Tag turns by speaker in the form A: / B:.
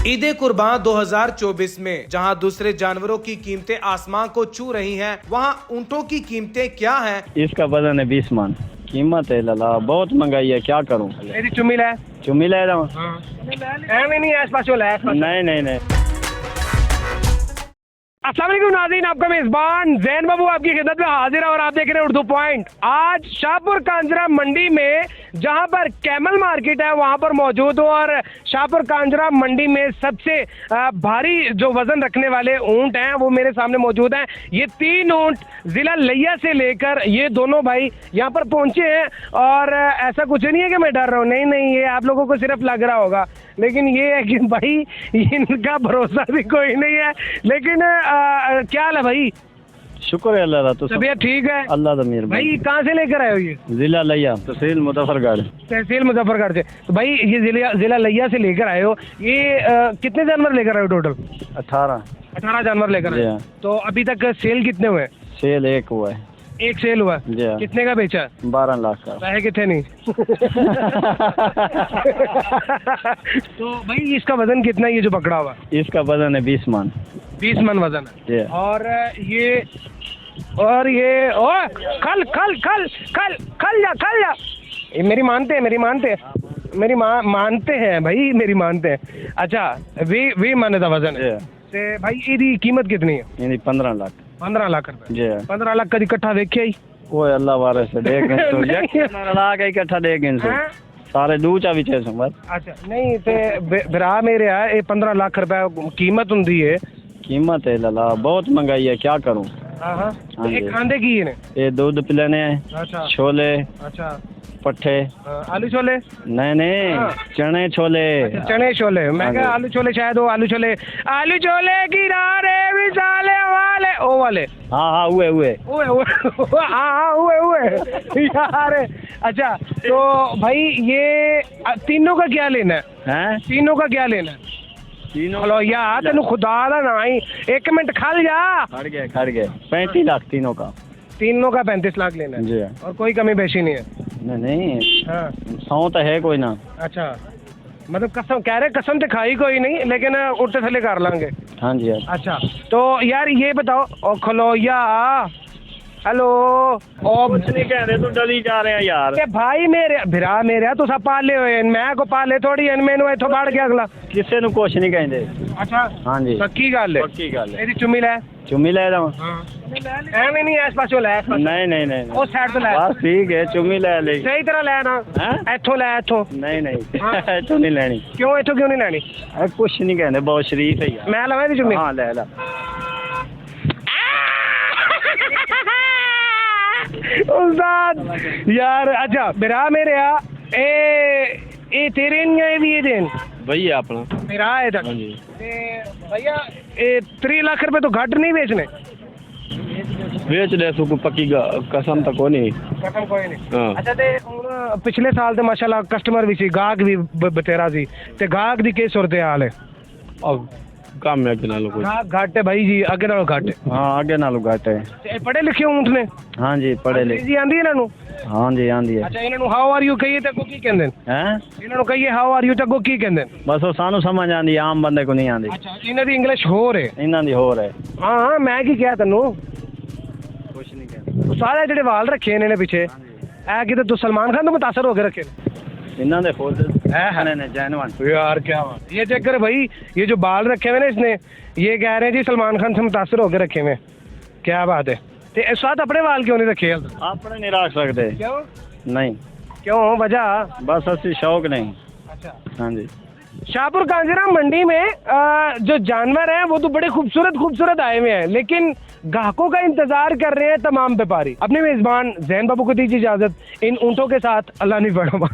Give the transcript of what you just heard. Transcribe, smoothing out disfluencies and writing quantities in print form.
A: ईद कुर्बान 2024 में जहां दूसरे जानवरों की कीमतें आसमान को छू रही हैं, वहां ऊंटों की कीमतें क्या हैं?
B: इसका वजन है 20 मन। कीमत है लला, बहुत महंगाई है, क्या करूं।
C: मेरी चुम्मी ले
B: चुम्मी ले रहा हूँ।
C: नहीं आस पास
B: नहीं
C: अस्सलाम वालेकुम नाज़रीन, आपका मेज़बान ज़ैन बाबू आपकी खिदमत में हाजिर है और आप देख रहे हैं उर्दू पॉइंट। आज शाहपुर कांजरा मंडी में जहां पर कैमल मार्केट है वहां पर मौजूद हूँ और शाहपुर कांजरा मंडी में सबसे भारी जो वजन रखने वाले ऊंट हैं वो मेरे सामने मौजूद हैं। ये 3 ऊंट जिला लिया से लेकर ये दोनों भाई यहाँ पर पहुंचे हैं और ऐसा कुछ नहीं है कि मैं डर रहा हूँ, नहीं, ये आप लोगों को सिर्फ लग रहा होगा, लेकिन ये है कि भाई इनका भरोसा भी कोई नहीं है। लेकिन क्या हाल है भाई?
B: शुक्र है अल्लाह तो
C: तबीयत ठीक है?
B: अल्लाह का मेहरबान।
C: भाई कहाँ से लेकर आए हो ये?
B: जिला लिया, तहसील मुजफ्फरगढ़।
C: तहसील मुजफ्फरगढ़ से। तो भाई ये जिला लिया से लेकर आए हो, ये कितने जानवर लेकर आए हो टोटल? 18 जानवर लेकर आए हो। तो अभी तक सेल कितने हुए?
B: सेल एक हुआ है।
C: एक सेल हुआ? कितने का बेचा? 12 लाख का। पैसे कितने नहीं? तो भाई इसका वजन कितना है ये जो पकड़ा हुआ?
B: इसका वजन है 20 मन।
C: 20 मन वजन है। और ये ओ खल जा। ये मेरी मानते हैं भाई, मेरी मानते हैं। अच्छा वी माने का वजन है ते भाई इसकी कीमत कितनी है?
B: 15 लाख।
C: 15 लाख रुपए। 15 लाख का इकट्ठा देखिए ही
B: वो अल्लाह वाले से देख इकट्ठा देख सारे दूचा भी छे बस।
C: अच्छा नहीं ते भरा मेरे है 15 लाख रुपए कीमत हुंदी है।
B: कीमत है लला, बहुत महंगाई है, क्या करूं।
C: एक खांदे की ने
B: ये दूध पिलाने हैं।
C: अच्छा।
B: छोले।
C: अच्छा।
B: पट्ठे।
C: आलू छोले?
B: नहीं चने छोले।
C: अच्छा, चने छोले। मैं कहा आलू छोले, शायद वो आलू छोले गिरा रे विशाले वाले ओ वाले।
B: हाँ हुए
C: यार। अच्छा तो भाई ये तीनों का क्या लेना है? तीनों का क्या लेना है? हेलो यार तेन खुदा दा ना ही 1 मिनट खल जा।
B: खड़ गए 35 लाख तीनों का
C: 35 लाख लेना है जी। और कोई कमी बेशी नहीं है? नहीं। हाँ
B: 100 तो है कोई ना।
C: अच्छा मतलब कसम कह रहे, कसम तो खाई कोई नहीं, लेकिन उठते थले कर लांगे।
B: हाँ जी यार।
C: अच्छा तो यार ये बताओ ओ खलोया, हेलो ओ
B: कुछ नहीं कह रहे, तू डरी जा रहे हैं यार।
C: भाई मेरे भिरा मेरे तो सब पाले हुए मैं को पाले थोड़ी मैनू इथों बाढ़ के अगला
B: किसी नु कुछ नहीं कहते।
C: अच्छा
B: हाँ जी
C: पक्की गल है?
B: पक्की गल है।
C: मेरी चुम्मी ले
B: रहा हूँ।
C: नहीं इस पासों ले।
B: नहीं
C: उस साइड तो ले।
B: बस ठीक है, चुम्मी ले
C: सही तरह ले ना। इथों ले इथों।
B: नहीं इथों नहीं लेनी।
C: क्यों इथों क्यों नहीं लेनी?
B: कुछ नहीं कहते, बहुत शरीफ है यार।
C: मैं लवा दी चुम्मी? हाँ
B: ले ला।
C: उस्ताद यार। अच्छा बिरा मेरे ए तेरे नहीं भी ये दिन
B: भैया अपना
C: मेरा है तक भैया 3 लाख रुपए तो घट नहीं बेचने?
B: बेच ले सो पक्की कसम तो कोई नहीं।
C: कसम कोई नहीं। अच्छा ते हुन पिछले साल ते माशाल्लाह कस्टमर भी सी, गाहक भी बतेरा सी, ते गाहक दी के सूरत हाल है?
B: अब कम है अगे नालों कोई
C: घट है भाई जी, अगे नालों घट है।
B: हाँ अगे नालों घट है।
C: ते पढ़े लिखे ऊंट ने? हाँ जी पढ़े लिखे। जी आंदी इन्हां नु? हाँ जी आंदी है। अच्छा इन्हां नु हाउ आर यू कहिए ते को की कहंदे हैं? इन्हां नु कहिए हाउ आर यू ते को की कहंदे हैं? बस वो सानू समझ आंदी, आम बंदे को नहीं आंदी। अच्छा इन्हां दी इंग्लिश होर है? इन्हां दी होर है। हां मैं की कहा तन्नू कुछ नहीं कहंदा। सारे जेडे वाल रखे इन्हां ने पीछे ए कि तो सलमान खान तो मुतासर हो के रखे इन्हां दे फुल ने जैनवन। यार क्या बात ये चेक कर भाई, ये जो बाल रखे हुए ना इसने, ये कह रहे हैं जी सलमान खान से मुतासर होकर रखे हुए। क्या बात है। ते साथ अपने बाल क्यों नहीं रखे? अपने नहीं रख सकते। क्यों नहीं? क्यों वजह? बस असली शौक नहीं। अच्छा हाँ जी। शाहपुर कांजरा मंडी में जो जानवर हैं वो तो बड़े खूबसूरत आए हुए हैं, लेकिन ग्राहकों का इंतजार कर रहे हैं तमाम व्यापारी। अपने मेजबान ज़ैन बाबू को दीजिए इजाजत इन ऊँटों के साथ। अल्लाह नहीं बढ़ा।